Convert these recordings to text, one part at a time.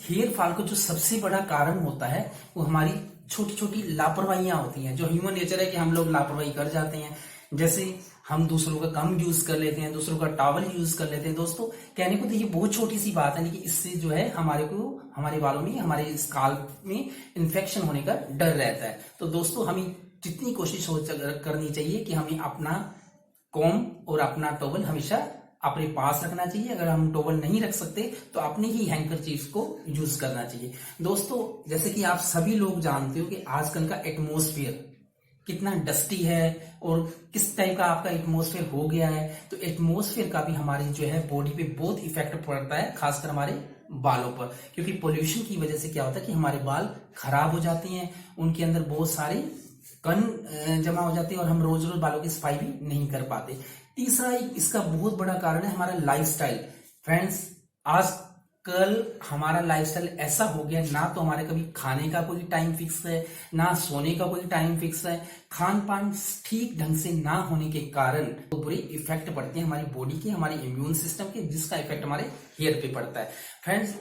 Hair fall का जो सबसे बड़ा कारण होता है वो हमारी छोटी छोटी लापरवाहियां होती हैं। जो ह्यूमन नेचर है कि हम लोग लापरवाही कर जाते हैं। जैसे हम दूसरों का कम यूज कर लेते हैं, दूसरों का टॉवल यूज कर लेते हैं। दोस्तों कहने को तो ये बहुत छोटी सी बात है, लेकिन इससे जो है हमारे बालों में, हमारे स्काल्प में इन्फेक्शन होने का डर रहता है। तो दोस्तों हमें जितनी कोशिश करनी चाहिए कि हमें अपना कॉम और अपना टॉवल हमेशा अपने पास रखना चाहिए। अगर हम टॉवल नहीं रख सकते तो अपने ही हैंकरचीफ को यूज करना चाहिए। दोस्तों जैसे कि आप सभी लोग जानते हो कि आजकल का एटमॉस्फेयर कितना डस्टी है और किस टाइप का आपका एटमॉस्फेयर हो गया है। तो एटमॉस्फेयर का भी हमारी जो है बॉडी पे बहुत इफेक्ट पड़ता है, खासकर हमारे बालों पर। क्योंकि पोल्यूशन की वजह से क्या होता है कि हमारे बाल खराब हो जाते हैं, उनके अंदर बहुत सारे कण जमा हो जाते हैं और हम रोज रोज बालों की सफाई भी नहीं कर पाते। तीसरा एक इसका बहुत बड़ा कारण है हमारा लाइफस्टाइल। फ्रेंड्स आजकल हमारा लाइफस्टाइल ऐसा हो गया, ना तो हमारे कभी खाने का कोई टाइम फिक्स है, ना सोने का कोई टाइम फिक्स है। खान पान ठीक ढंग से ना होने के कारण तो बुरे इफेक्ट पड़ते हैं हमारी बॉडी के, हमारे इम्यून सिस्टम के, जिसका इफेक्ट हमारे हेयर पे पड़ता है। फ्रेंड्स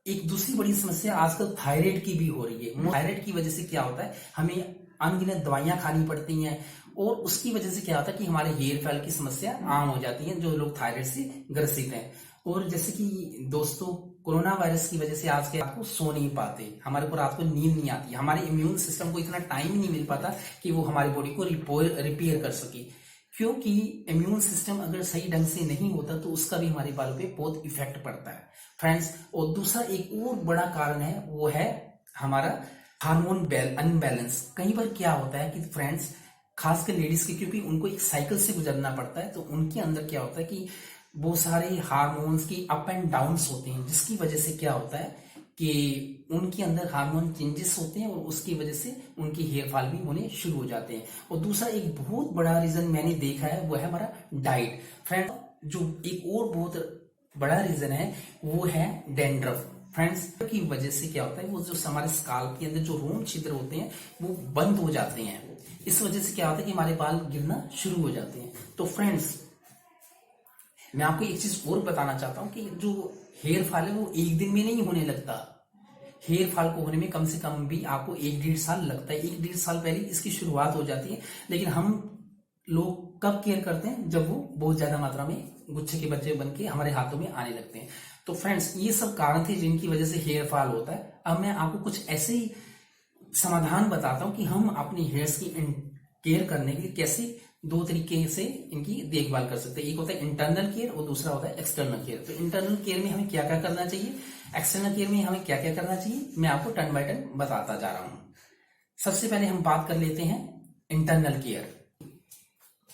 एक दूसरी बड़ी समस्या आजकल थायराइड की भी हो रही है। थायराइड की वजह से क्या होता है, हमें अनगिनत दवाइयां खानी पड़ती हैं और उसकी वजह से क्या होता है कि हमारे हेयर फॉल की समस्या आम हो जाती है जो लोग थायराइड से ग्रसित हैं। और जैसे कि दोस्तों कोरोना वायरस की वजह से आज के आपको सो नहीं पाते, हमारे ऊपर रात को नींद नहीं आती, हमारे इम्यून सिस्टम को इतना टाइम नहीं मिल पाता कि वो हमारी बॉडी को रिपेयर कर सके। क्योंकि इम्यून सिस्टम अगर सही ढंग से नहीं होता तो उसका भी हमारे बालों पे बहुत इफेक्ट पड़ता है फ्रेंड्स। और दूसरा एक और बड़ा कारण है वो है हमारा हार्मोन अनबैलेंस। कई बार क्या होता है कि फ्रेंड्स खासकर लेडीज के, क्योंकि उनको एक साइकिल से गुजरना पड़ता है, तो उनके अंदर क्या होता है कि बहुत सारे हार्मोन्स की अप एंड डाउन्स होते हैं, जिसकी वजह से क्या होता है कि उनके अंदर हार्मोन चेंजेस होते हैं और उसकी वजह से उनकी हेयर फॉल भी होने शुरू हो जाते हैं। और दूसरा एक बहुत बड़ा रीजन मैंने देखा है वो है हमारा डाइट। फ्रेंड जो एक और बहुत बड़ा रीजन है वो है डैंड्रफ। फ्रेंड्स की वजह से क्या होता है, वो जो हमारे स्काल्प के अंदर जो रोम छिद्र होते हैं वो बंद हो जाते हैं। इस वजह से क्या होता है कि हमारे बाल गिरना शुरू हो जाते हैं। तो फ्रेंड्स मैं आपको एक चीज और बताना चाहता हूं कि जो हेयर फॉल है वो एक दिन में नहीं होने लगता। हेयर फॉल को होने में कम से कम भी आपको 1-1.5 साल लगता है। 1-1.5 साल पहले इसकी शुरुआत हो जाती है। लेकिन हम लोग कब केयर करते हैं, जब वो बहुत ज्यादा मात्रा में गुच्छे के बच्चे बन के हमारे हाथों में आने लगते हैं। तो फ्रेंड्स ये सब कारण थे जिनकी वजह से हेयर फॉल होता है। अब मैं आपको कुछ ऐसे ही समाधान बताता हूं कि हम अपनी हेयर्स की केयर करने के लिए कैसे 2 तरीके से इनकी देखभाल कर सकते हैं। एक होता है इंटरनल केयर और दूसरा होता है एक्सटर्नल केयर। तो इंटरनल केयर में हमें क्या क्या करना चाहिए, एक्सटर्नल केयर में हमें क्या क्या करना चाहिए, मैं आपको टर्न बाय टर्न बताता जा रहा हूं। सबसे पहले हम बात कर लेते हैं इंटरनल केयर।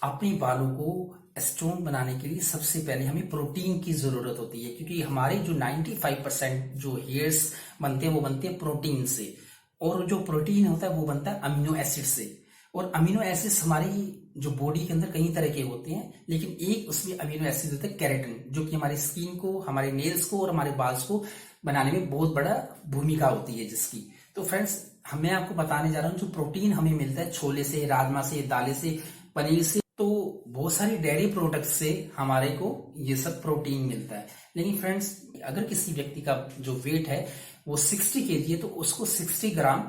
अपने बालों को स्ट्रॉन्ग बनाने के लिए सबसे पहले हमें प्रोटीन की जरूरत होती है, क्योंकि हमारे जो 95% जो हेयर्स बनते हैं वो बनते हैं प्रोटीन से, और जो प्रोटीन होता है वो बनता है अमीनो एसिड से। और अमीनो एसिड्स हमारी जो बॉडी के अंदर कई तरह के होते हैं, लेकिन एक उसमें अमीनो एसिड होता है केराटिन, जो कि हमारी स्किन को, हमारे नेल्स को और हमारे बाल्स को बनाने में बहुत बड़ा भूमिका होती है जिसकी। तो फ्रेंड्स मैं आपको बताने जा रहा हूं जो प्रोटीन हमें मिलता है छोले से, राजमा से, दालें से, पनीर से, तो बहुत सारी डेयरी प्रोडक्ट से हमारे को ये सब प्रोटीन मिलता है। लेकिन फ्रेंड्स अगर किसी व्यक्ति का जो वेट है वो 60 kg है तो उसको 60 ग्राम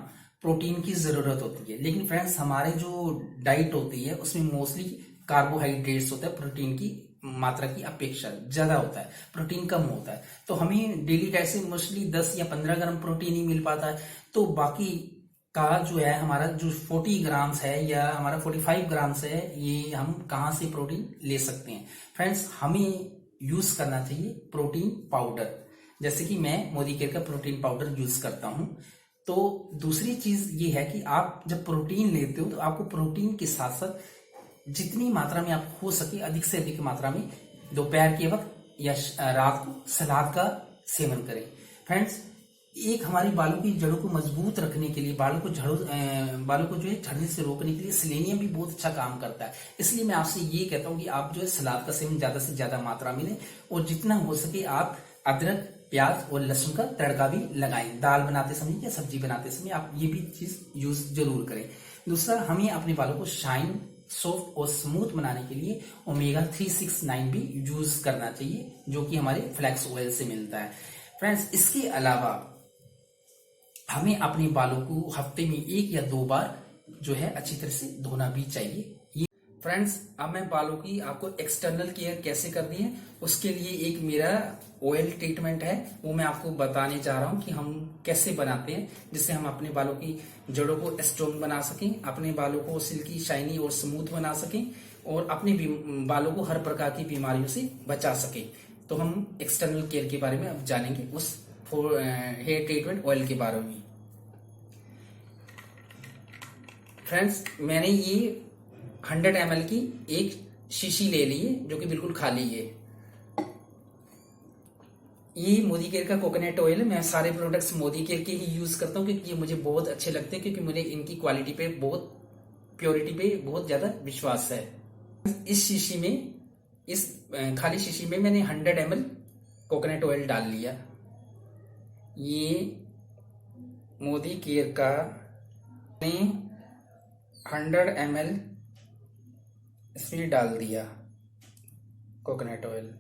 प्रोटीन की जरूरत होती है। लेकिन फ्रेंड्स हमारे जो डाइट होती है उसमें मोस्टली कार्बोहाइड्रेट्स होता है, प्रोटीन की मात्रा की अपेक्षा ज्यादा होता है, प्रोटीन कम होता है। तो हमें डेली डाइट से मोस्टली 10 या 15 ग्राम प्रोटीन ही मिल पाता है। तो बाकी का जो है हमारा जो 40 ग्राम्स है या हमारा 45 ग्राम्स है, ये हम कहाँ से प्रोटीन ले सकते हैं। फ्रेंड्स हमें यूज करना चाहिए प्रोटीन पाउडर, जैसे कि मैं मोदी केयर का प्रोटीन पाउडर यूज करता हूं। तो दूसरी चीज ये है कि आप जब प्रोटीन लेते हो तो आपको प्रोटीन के साथ साथ जितनी मात्रा में आप हो सके अधिक से अधिक मात्रा में दोपहर के वक्त या रात को सलाद का सेवन करें। फ्रेंड्स एक हमारी बालों की जड़ों को मजबूत रखने के लिए, बालों को जो है झड़ने से रोकने के लिए सेलेनियम भी बहुत अच्छा काम करता है। इसलिए मैं आपसे ये कहता हूं कि आप जो है सलाद का सेवन ज्यादा से ज्यादा मात्रा में लें और जितना हो सके आप अदरक, प्याज और लहसुन का तड़का भी लगाएं। दाल बनाते समय या सब्जी बनाते समय आप ये भी चीज यूज जरूर करें। दूसरा हमें अपने बालों को शाइन, सॉफ्ट और स्मूथ बनाने के लिए ओमेगा 369 भी यूज करना चाहिए, जो कि हमारे फ्लैक्स ऑयल से मिलता है। फ्रेंड्स, इसके अलावा हमें अपने बालों को हफ्ते में 1 या 2 बार जो है अच्छी तरह से धोना भी चाहिए। ये फ्रेंड्स, अब मैं बालों की आपको एक्सटर्नल केयर कैसे करनी है उसके लिए एक मेरा ऑयल ट्रीटमेंट है, वो मैं आपको बताने जा रहा हूँ कि हम कैसे बनाते हैं, जिससे हम अपने बालों की जड़ों को स्ट्रॉन्ग बना सकें, अपने बालों को सिल्की, शाइनी और स्मूथ बना सकें और अपने बालों को हर प्रकार की बीमारियों से बचा सकें। तो हम एक्सटर्नल केयर के बारे में अब जानेंगे, उस हेयर ट्रीटमेंट ऑयल के बारे में। फ्रेंड्स, मैंने ये 100 ml की एक शीशी ले ली है जो कि बिल्कुल खाली है। ये मोदी केयर का कोकोनट ऑयल है। मैं सारे प्रोडक्ट्स मोदी केयर के ही यूज करता हूँ क्योंकि ये मुझे बहुत अच्छे लगते हैं, क्योंकि मुझे इनकी क्वालिटी पे, बहुत प्योरिटी पे बहुत ज्यादा विश्वास है। इस शीशी में, इस खाली शीशी में मैंने 100 ml कोकोनट ऑयल डाल लिया। ये मोदी केयर का 100 ml इसमें डाल दिया कोकोनट ऑयल,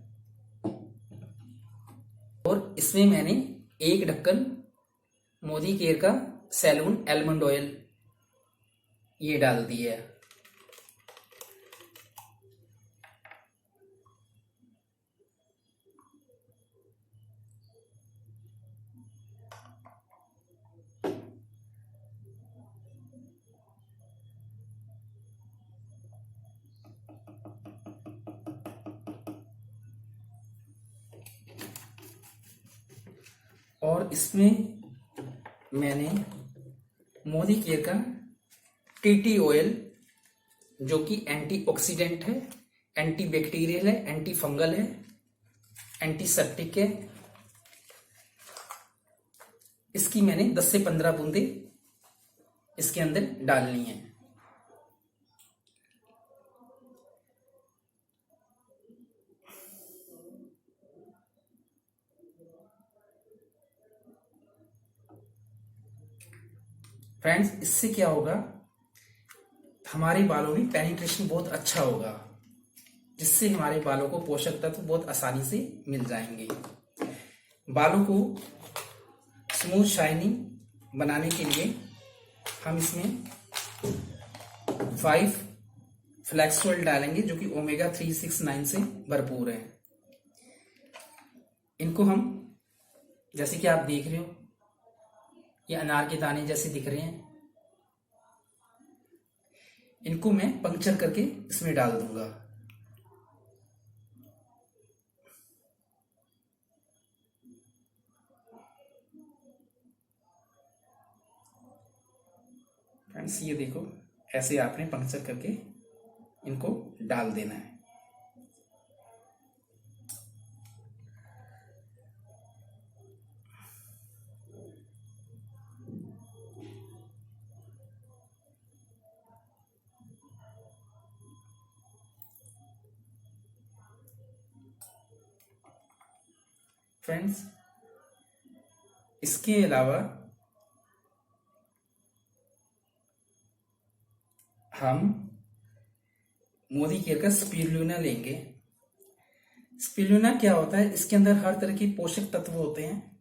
और इसमें मैंने 1 ढक्कन मोदी केयर का सैलून आलमंड ऑयल ये डाल दिया। और इसमें मैंने मोदी केयर का टीटी ऑयल, जो कि एंटीऑक्सीडेंट है, एंटी बैक्टीरियल है, एंटी फंगल है, एंटीसेप्टिक है, इसकी मैंने 10 से 15 बूंदे इसके अंदर डालनी है। फ्रेंड्स, इससे क्या होगा, हमारे बालों में पेनिट्रेशन बहुत अच्छा होगा, जिससे हमारे बालों को पोषक तत्व बहुत आसानी से मिल जाएंगे। बालों को स्मूथ शाइनिंग बनाने के लिए हम इसमें 5 फ्लैक्स ऑयल डालेंगे, जो कि ओमेगा 369 से भरपूर है। इनको हम, जैसे कि आप देख रहे हो, ये अनार के दाने जैसे दिख रहे हैं, इनको मैं पंक्चर करके इसमें डाल दूंगा। फ्रेंड्स, ये देखो, ऐसे आपने पंक्चर करके इनको डाल देना है। फ्रेंड्स, इसके अलावा हम मोदी केयर का स्पिरुलिना लेंगे। स्पिरुलिना क्या होता है, इसके अंदर हर तरह के पोषक तत्व होते हैं,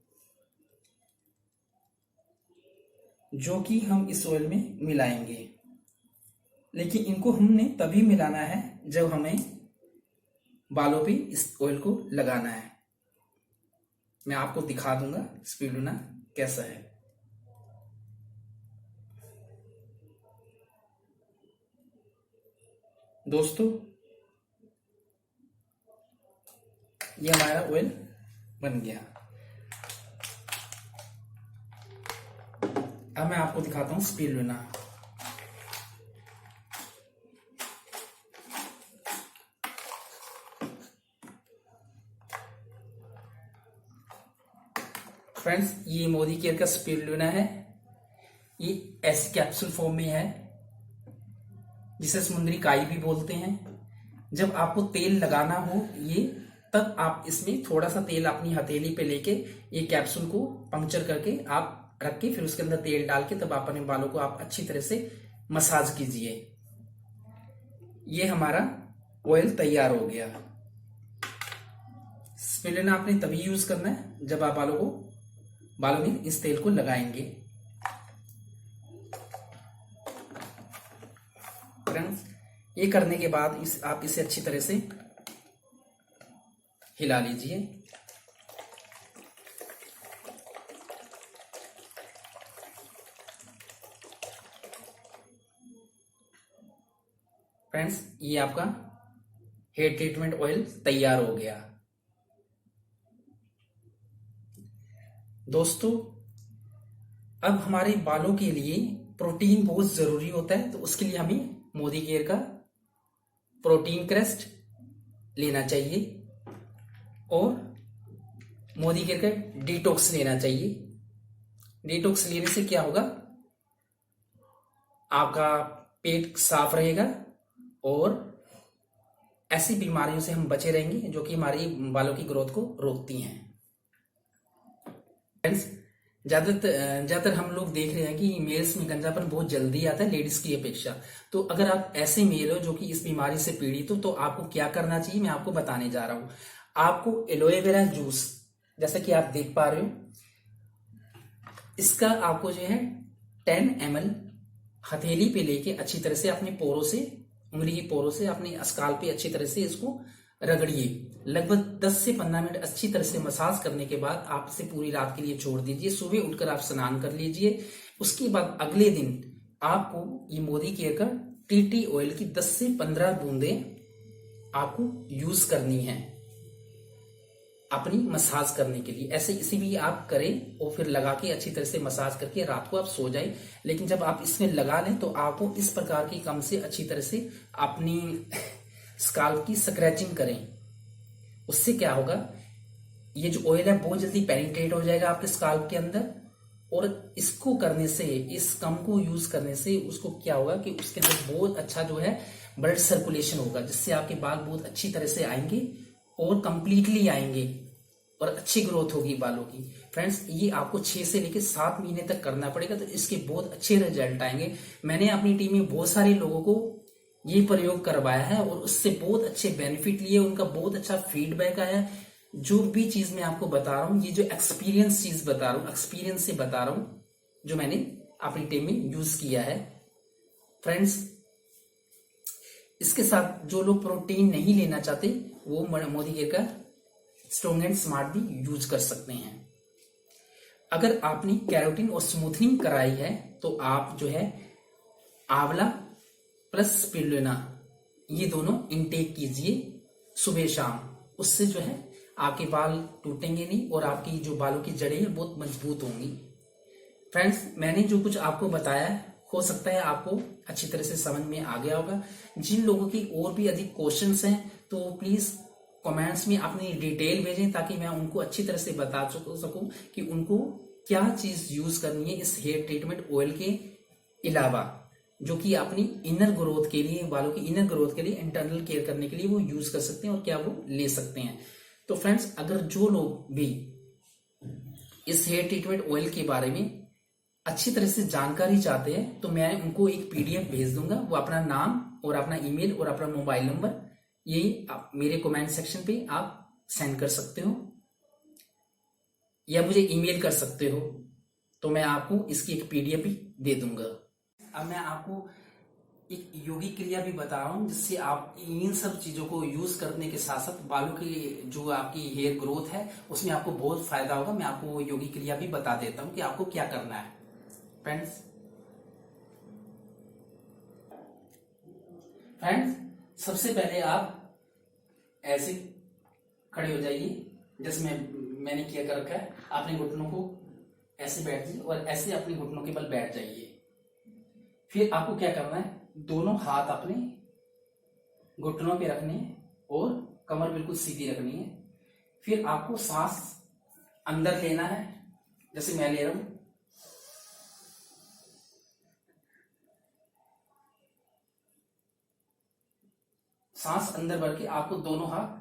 जो कि हम इस ऑयल में मिलाएंगे। लेकिन इनको हमने तभी मिलाना है जब हमें बालों पे इस ऑयल को लगाना है। मैं आपको दिखा दूंगा स्पिरुलिना कैसा है। दोस्तों, ये हमारा ऑयल बन गया। अब मैं आपको दिखाता हूं स्पिरुलिना। फ्रेंड्स, ये मोदी केयर का स्पिरुलिना है। ये ऐसी कैप्सूल फॉर्म में है, जिसे समुद्री काई भी बोलते हैं। जब आपको तेल लगाना हो ये, तब आप इसमें थोड़ा सा तेल अपनी हथेली पे लेके ये कैप्सूल को पंक्चर करके आप रख के, फिर उसके अंदर तेल डाल के, तब आप अपने बालों को आप अच्छी तरह से मसाज कीजिए। ये हमारा ऑयल तैयार हो गया। स्पिरुलिना आपने तभी यूज करना है जब आप बालों में इस तेल को लगाएंगे। फ्रेंड्स, ये करने के बाद आप इसे अच्छी तरह से हिला लीजिए। फ्रेंड्स, ये आपका हेयर ट्रीटमेंट ऑयल तैयार हो गया। दोस्तों, अब हमारे बालों के लिए प्रोटीन बहुत जरूरी होता है, तो उसके लिए हमें मोदी केयर का प्रोटीन क्रेस्ट लेना चाहिए और मोदी केयर का डिटॉक्स लेना चाहिए। डिटॉक्स लेने से क्या होगा, आपका पेट साफ रहेगा और ऐसी बीमारियों से हम बचे रहेंगे जो कि हमारी बालों की ग्रोथ को रोकती हैं। फ्रेंड्स, ज्यादातर हम लोग देख रहे हैं कि मेल्स में गंजापन बहुत जल्दी आता है लेडीज की अपेक्षा। तो अगर आप ऐसे मेल हो जो कि इस बीमारी से पीड़ित हो, तो आपको क्या करना चाहिए मैं आपको बताने जा रहा हूं। आपको एलोवेरा जूस, जैसा कि आप देख पा रहे हो, इसका आपको जो है 10 ml हथेली पे लेके अच्छी तरह से अपने पोरों से, उंगली की पोरों से अपने अस्काल पे अच्छी तरह से इसको रगड़िए। लगभग 10 से 15 मिनट अच्छी तरह से मसाज करने के बाद आप इसे पूरी रात के लिए छोड़ दीजिए। सुबह उठकर आप स्नान कर लीजिए। उसके बाद अगले दिन आपको ये मोदी केयर का टी ऑयल की 10 से 15 बूंदें आपको यूज करनी है अपनी मसाज करने के लिए। ऐसे इसी भी आप करें और फिर लगा के अच्छी तरह से मसाज करके रात को आप सो जाए। लेकिन जब आप इसमें लगा लें तो आपको इस प्रकार की कम से अच्छी तरह से अपनी स्काल्प की स्क्रैचिंग करें। उससे क्या होगा, ये जो ऑयल है बहुत जल्दी पेनिट्रेट हो जाएगा आपके स्काल्प के अंदर, और इसको करने से, इस कम को यूज करने से उसको क्या होगा कि उसके अंदर बहुत अच्छा जो है ब्लड सर्कुलेशन होगा, जिससे आपके बाल बहुत अच्छी तरह से आएंगे और कंप्लीटली आएंगे और अच्छी ग्रोथ होगी बालों की। फ्रेंड्स, ये आपको 6 से लेकर 7 महीने तक करना पड़ेगा, तो इसके बहुत अच्छे रिजल्ट आएंगे। मैंने अपनी टीम में बहुत सारे लोगों को ये प्रयोग करवाया है और उससे बहुत अच्छे बेनिफिट लिए, उनका बहुत अच्छा फीडबैक आया। जो भी चीज मैं आपको बता रहा हूँ, ये जो एक्सपीरियंस चीज बता रहा हूँ, एक्सपीरियंस से बता रहा हूँ, जो मैंने अपनी टीम में यूज किया है। फ्रेंड्स, इसके साथ जो लोग प्रोटीन नहीं लेना चाहते वो मोदी केयर का स्ट्रॉन्ग एंड स्मार्ट भी यूज कर सकते हैं। अगर आपने कैरोटीन और स्मूथनिंग कराई है तो आप जो है आंवला प्लस स्पिरुलिना ये दोनों इनटेक कीजिए सुबह शाम। उससे जो है आपके बाल टूटेंगे नहीं और आपकी जो बालों की जड़ें हैं बहुत मजबूत होंगी। फ्रेंड्स, मैंने जो कुछ आपको बताया है, हो सकता है आपको अच्छी तरह से समझ में आ गया होगा। जिन लोगों की और भी अधिक क्वेश्चंस हैं तो प्लीज कमेंट्स में अपनी डिटेल भेजें, ताकि मैं उनको अच्छी तरह से बता सकूं कि उनको क्या चीज यूज करनी है इस हेयर ट्रीटमेंट ऑयल के अलावा, जो कि अपनी इनर ग्रोथ के लिए, बालों की इनर ग्रोथ के लिए, इंटरनल केयर करने के लिए वो यूज कर सकते हैं और क्या वो ले सकते हैं। तो फ्रेंड्स, अगर जो लोग भी इस हेयर ट्रीटमेंट ऑयल के बारे में अच्छी तरह से जानकारी चाहते हैं तो मैं उनको एक पीडीएफ भेज दूंगा। वो अपना नाम और अपना ईमेल और अपना मोबाइल नंबर ये मेरे कमेंट सेक्शन पे आप सेंड कर सकते हो या मुझे ईमेल कर सकते हो, तो मैं आपको इसकी एक पीडीएफ भी दे दूंगा। अब मैं आपको एक योगी क्रिया भी बता रहा हूं, जिससे आप इन सब चीजों को यूज करने के साथ साथ बालों की जो आपकी हेयर ग्रोथ है उसमें आपको बहुत फायदा होगा। मैं आपको योगी क्रिया भी बता देता हूं कि आपको क्या करना है। फ्रेंड्स, सबसे पहले आप ऐसे खड़े हो जाइए, जैसे मैंने किया कर रखा है। अपने घुटनों को ऐसे बैठ जाइए और ऐसे अपने घुटनों के बल बैठ जाइए। फिर आपको क्या करना है, दोनों हाथ अपने घुटनों पे रखने हैं और कमर बिल्कुल सीधी रखनी है। फिर आपको सांस अंदर लेना है, जैसे मैं ले रहा हूं। सांस अंदर भर के आपको दोनों हाथ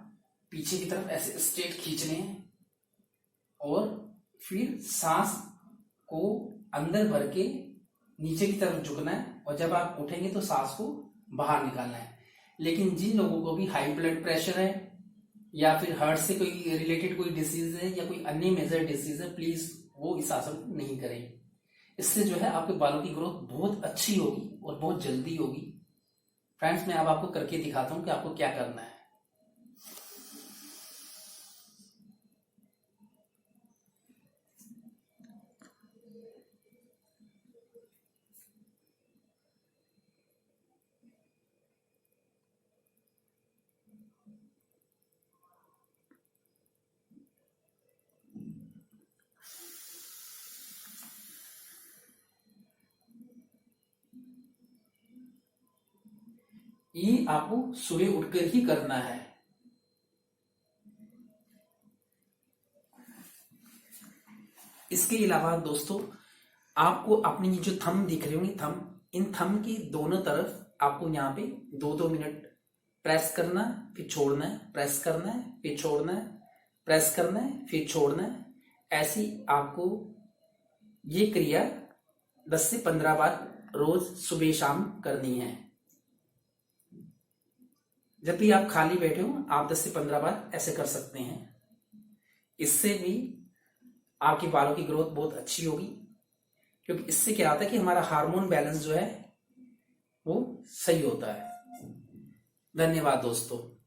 पीछे की तरफ ऐसे स्ट्रेट खींचने हैं और फिर सांस को अंदर भर के नीचे की तरफ झुकना है, और जब आप उठेंगे तो सांस को बाहर निकालना है। लेकिन जिन लोगों को भी हाई ब्लड प्रेशर है या फिर हार्ट से कोई रिलेटेड कोई डिसीज है या कोई अन्य मेजर डिसीज है, प्लीज वो इस आसन को नहीं करें। इससे जो है आपके बालों की ग्रोथ बहुत अच्छी होगी और बहुत जल्दी होगी। फ्रेंड्स, मैं अब आपको करके दिखाता हूं कि आपको क्या करना है। ये आपको सुबह उठकर ही करना है। इसके अलावा दोस्तों, आपको अपने ये जो थंब दिख रहे होंगे, थंब, इन थंब की दोनों तरफ आपको यहाँ पे 2-2 मिनट प्रेस करना है, फिर छोड़ना है, प्रेस करना है, फिर छोड़ना है, प्रेस करना है, फिर छोड़ना है। ऐसी आपको ये क्रिया 10 से 15 बार रोज सुबह शाम करनी है। जब भी आप खाली बैठे हो, आप 10 से 15 बार ऐसे कर सकते हैं। इससे भी आपके बालों की ग्रोथ बहुत अच्छी होगी, क्योंकि इससे क्या होता है कि हमारा हार्मोन बैलेंस जो है वो सही होता है। धन्यवाद दोस्तों।